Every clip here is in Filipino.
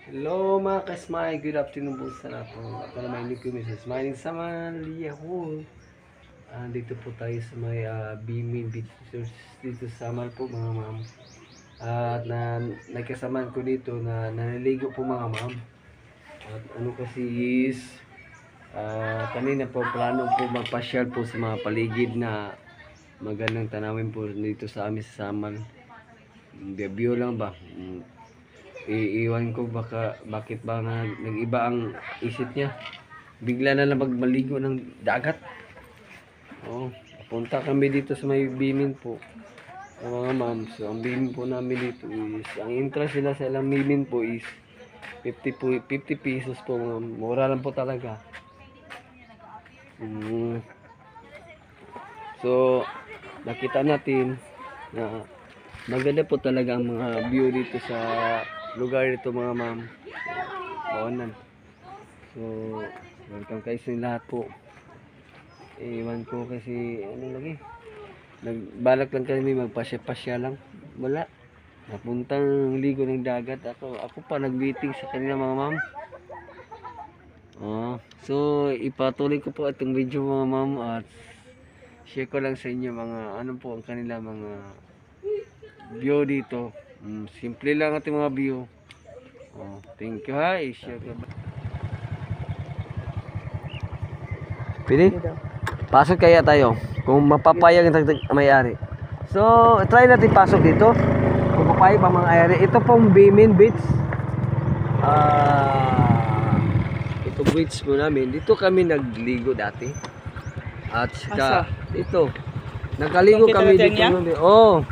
Hello mga kasmay, good afternoon po sa lahat po. Ako naman hindi ko Mrs. Smiling sa Malia Hall. Dito po tayo sa may Bimin Beach dito sa Samal po mga ma'am. At nagkasamaan ko dito na naliligo po mga ma'am. At ano kasi is kanina po plano po magpasyal po sa mga paligid na magandang tanawin po dito sa amin sa Samal. Debut lang ba? Iiwan ko bakit ba nag-iba ang isip niya. Bigla na lang magmaligo ng dagat. Punta kami dito sa may Bimin po. Mga ma'am, so ang Bimin po namin dito is, ang interest sila sa ilang Bimin po is 50 pesos po. Mura lang po talaga. So, nakita natin na maganda po talaga ang mga view dito sa lugar dito mga ma'am. Bawanan. So, welcome kayo sa lahat po. Iwan ko kasi ano lagi. Nagbalak lang kami magpasya-pasya lang. Wala. Napuntang ligo ng dagat ako pa nag-meeting sa kanila mga ma'am. So ipatuloy ko po itong video mga ma'am at share ko lang sa inyo mga ano po ang kanila mga view dito. Simple lang ating mga view. Thank you ha. I-share ko. Pili? Pasok kaya tayo. Kung mapapayag ang may-ari. So, try natin pasok dito. Kung mapapayag ang mga may-ari. Ito pong Bimin Beach. Ito beach po namin. Dito kami nagligo dati. At saka dito. Nagkaligo kami dito.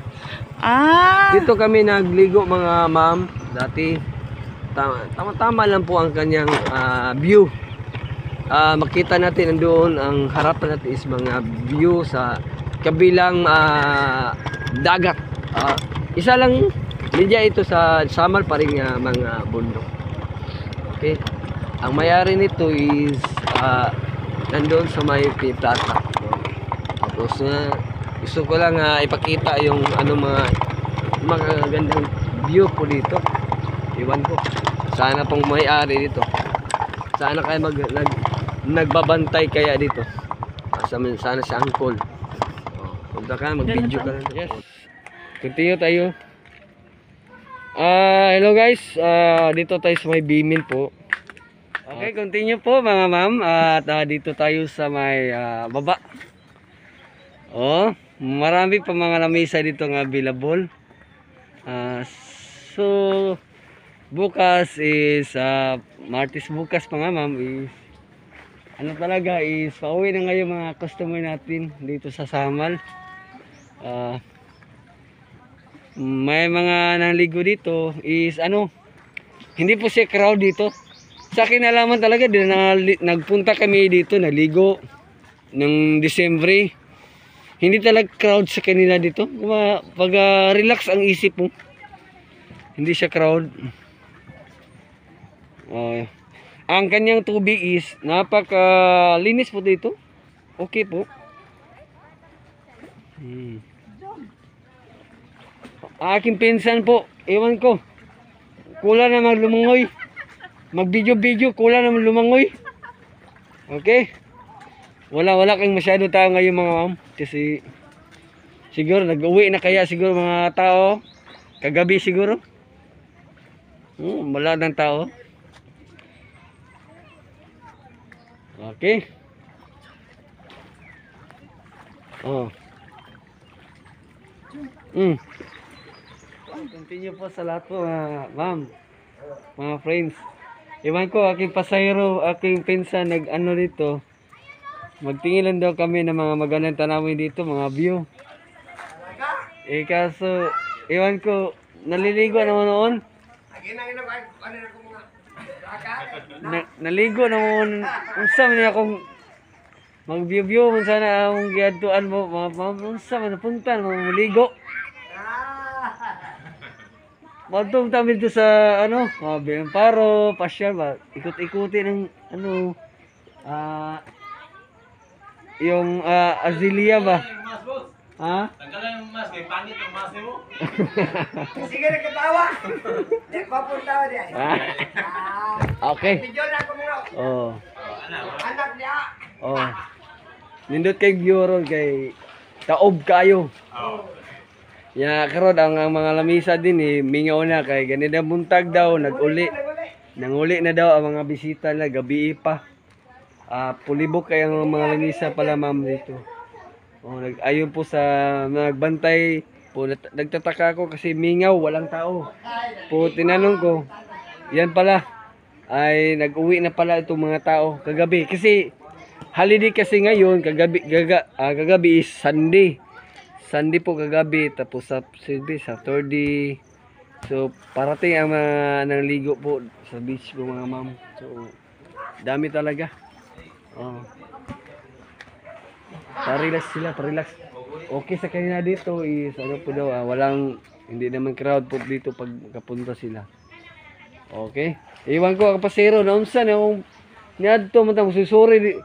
Dito kami nagligo mga ma'am dati. Tama lang po ang kanyang view. Makita natin nandoon ang harapan natin is mga view sa kabilang dagat. Isa lang medya ito sa Samal pa rin mga bundok. Okay. Ang mayari nito is nandoon sa may plaza. Tapos gusto ko lang ipakita yung mga gandang view po dito. Iwan ko. Sana pong may-ari dito. Sana kayo nagbabantay kaya dito. Sana si Uncle. Punta ka, mag-video ka lang. Yes. Continue tayo. Hello guys. Dito tayo sa may Bimin po. Okay, continue po mga ma'am. At dito tayo sa may baba. Marami pa mga lamesa dito nga available. So bukas is Martes bukas pa nga ma'am is ano talaga is pauwi na ngayon mga customer natin dito sa Samal. May mga naligo dito is hindi po siya crowd dito. Sa akin nalaman talaga din nagpunta kami dito naligo ng Disyembre. Hindi talaga crowd sa kanila dito. Pag relax ang isip mo. Hindi siya crowd. Ang kanyang tubig is napakalinis po dito. Okay po. Aking pinsan po, ewan ko. Kulang naman lumangoy. Mag-video, kulang naman lumangoy. Okay? Wala kang masyado tao ngayon mga ma'am. Kasi siguro nag-uwi na kaya siguro mga tao. Kagabi siguro. Wala ng tao. Okay. Continue po sa lahat po ma'am. Mga friends. Iwan ko aking pasayro, aking pinsan nag-ano dito. Magtingin lang daw kami ng mga magandang tanawin dito, mga view. Kaso iwan ko naliligo naman noon. Naligo naman unsa man akong mag-view man sana akong giadtuan mo mga unsa man napunta maligo. Magtong tabi dito sa Paro, pasyal ba, ikot-ikuti ng yung Azilia ba? Tanggalan yung mask kay pangit ang masi mo. Sige na katawa. Di ko punta diya. Okay. Video na ko mo. Oh. Anak niya. Oh. Nindot kay viewer kay taob kayo. Ya karon ang mga lamisa din mingaw na kay ganida buntag daw naguli. Nanguli na daw ang mga bisita na gabi pa. Pulibok kay ang mga lamisa pala ma'am dito. Oh, ayon po sa nagbantay po nagtataka ako kasi mingaw walang tao. Po tinanong ko, yan pala ay nag-uwi na pala itong mga tao kagabi kasi holiday kasi ngayon kagabi is Sunday. Sunday po kagabi tapos sa Saturday. So parating ang nangligo po sa beach po mga ma'am. So dami talaga. Oh. Pa-relax sila, pa-relax. Okay sa kanila dito is ano po daw, hindi naman crowd po dito pag kapunta sila. Okay? Iwan ko ang pasero na unsan yung niadto mo tang susuri.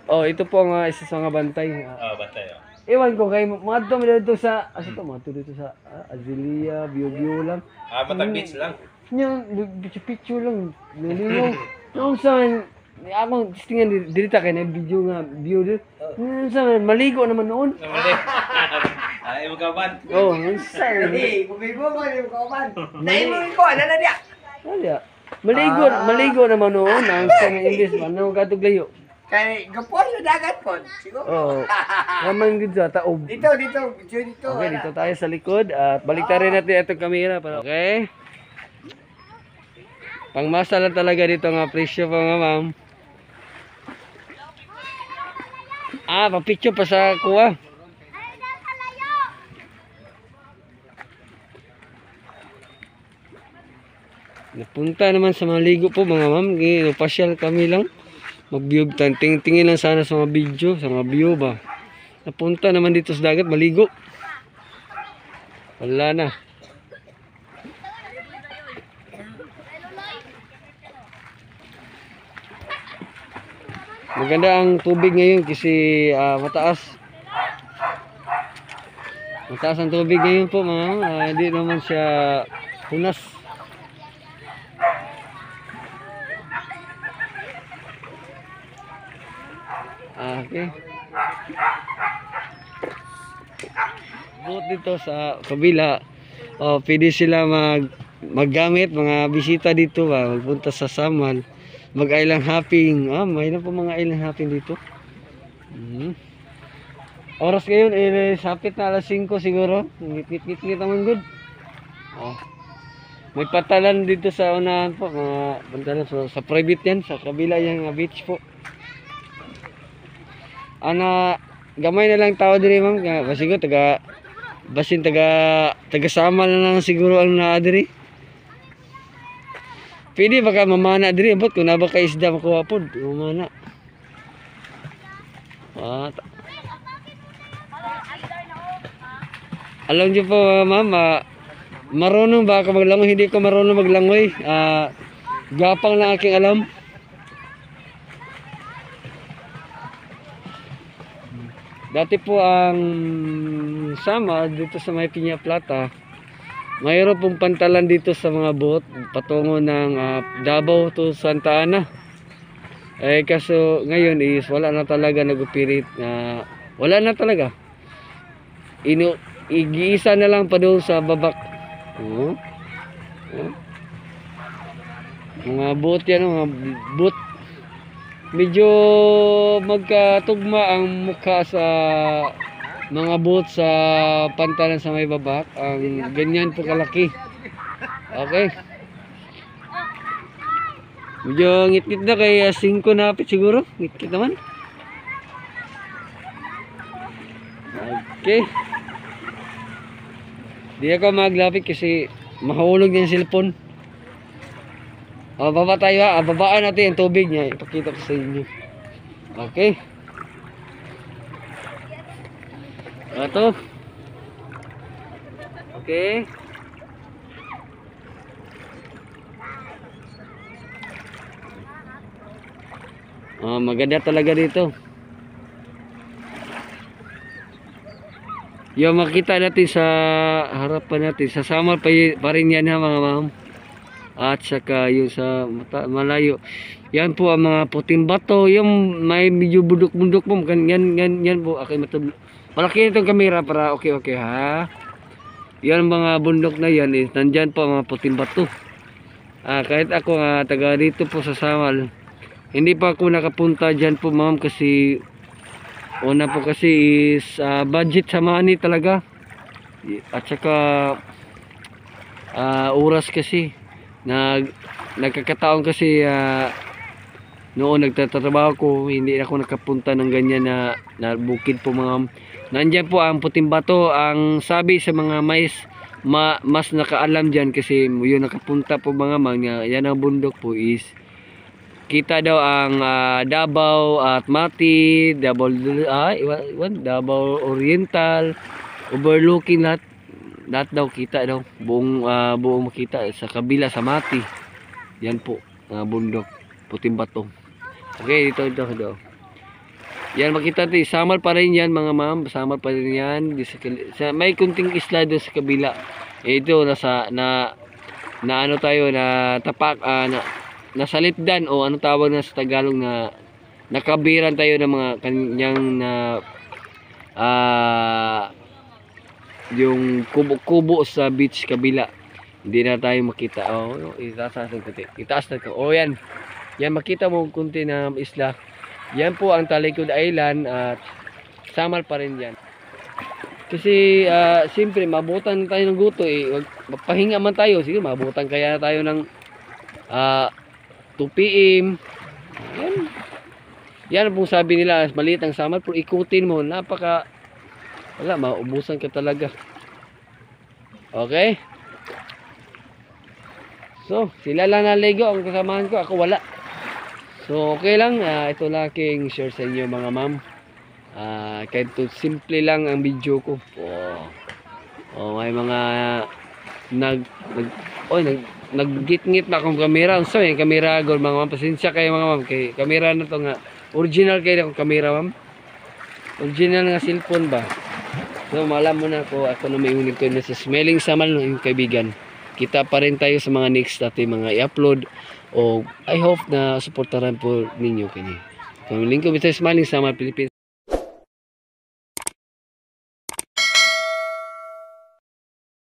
Oh, ito po ang isa sa mga bantay. Bantay. Iwan ko kay madto mo dito sa madto dito sa Azilia, Bio lang. Matag beach lang. Nya picture lang. Niliyo. Unsan ako tingnan dirita kay na video nga view din. Unsan maligo naman noon. Ay mo kaban. Oh, unsan. Hey, bumigo mo yung kauban. Dai mo ko ana na diya. Wala. Maligo naman noon ang sa English man no katuglayo. Kay gapon sa dagat po. Siguro. Oh. Naman gid sa taob. Dito, video dito. Okay, dito tayo sa likod at baliktarin natin itong camera para okay. Pangmasa lang talaga dito nga presyo pa mga ma'am. Pa-picture pa sa kuha. Napunta naman sa mga ligo po mga ma'am. Pasyal kami lang. Mag-view. Tingin lang sana sa mga video. Sa mga view ba. Napunta naman dito sa dagat. Maligo. Wala na. Maganda ang tubig ngayon kasi mataas. Mataas ang tubig ngayon po mga. Hindi naman siya hunas. Okay. Buot dito sa kabila. Pwede sila maggamit mga bisita dito ba. Magpunta sa Samal. Mag-island hopping. Mayroon po mga island hopping dito. Oras ngayon, sapit na alas 5 siguro. Ngit-ngit naman good. May patalan dito sa unahan po. Mga pantalan sa private yan. Sa kabila yung beach po. Gamay na lang tao diri ma'am. Siguro taga Samal na lang siguro ang naa diri. Pwede baka mamana diri abot kung naba ka isda makuha pod, mamana. Alam niyo po ma'am, marunong ba ako maglangoy? Hindi ko marunong maglangoy. Gapang lang aking alam. Dati po ang Samal dito sa may Piña Plata. Mayroon pong pantalan dito sa mga boat patungo ng Davao to Santa Ana. Kaso ngayon is wala na talaga nag-operate. Wala na talaga. Igiisa na lang pa doon sa babak. Mga boat yan, mga boat. Medyo magkatugma ang mukha sa mga boat sa pantalan sa may babak. Ang ganyan po kalaki. Okay. Medyo ngit-ngit na kay 5 na apit siguro. Ngit-ngit naman. Okay. Di ako maglapit kasi mahulog niya yung cellphone. Baba tayo ha. Babaan natin yung tubig niya. Ipakita ko sa inyo. Okay. Ito. Okay. Maganda talaga dito. yung makita natin sa harapan natin, sa summer pa rin yan ha mga ma'am. At saka yung sa malayo, yan po ang mga puting bato, yung may medyo bundok-bundok po, yan po, okay, malaki itong camera para okay ha. Yan mga bundok na yan, nandyan po ang mga puting bato. Kahit ako taga dito po sa Samal, hindi pa ako nakapunta dyan po ma'am, kasi una po kasi is budget sa money talaga, at saka oras kasi. Nagkakataon kasi noon nagtatrabaho ko, hindi ako nakapunta ng ganyan na bukid po mga. Nandiyan po ang puting bato, ang sabi sa mga mas nakaalam dyan, kasi yun nakapunta po mga yan ang bundok po is kita daw ang Davao at Mati, Davao Oriental, overlooking lahat daw kita daw, buong makita sa kabila sa Mati. Yan po bundok, puting bato. Okay, ito. Yan makita natin, Samal pa rin yan mga ma'am, Samal pa rin yan. May kunting isla doon sa kabila. Ito na ano tayo, na tapak, nasalipdan o ano tawag na sa Tagalog, na nakabiran tayo ng mga kanyang yung kubo-kubo sa beach kabila. Hindi na tayo makita. Itaas na ko. Yan. Yan makita mo kunti na isla. Yan po ang Talikod Island, at Samal pa rin yan. Kasi siyempre mabutan tayo ng guto magpahinga man tayo. Sige, mabutan kaya tayo ng 2 PM. Yan po sabi nila, maliit ang Samal, pero ikutin mo, wala, maubusan ka talaga. Okay? So, sila lang naligo ang kasamahan ko, ako wala. So, okay lang. Ito lang aking share sa inyo mga ma'am. Kahit simple lang ang video ko. May mga naggit-ngit na akong kamera. So, yung kamera agor mga ma'am. Pasensya kayo mga ma'am. Kay kamera na to nga. Original kayo akong kamera ma'am. Original nga cellphone ba? So, malam mo na ako na may unig ko na sa Smelling Samal ng kaibigan. Kita pa rin tayo sa mga next natin mga i-upload. I hope na supportaran po ninyo kini. Link ko sa Smelling Samal Philippines.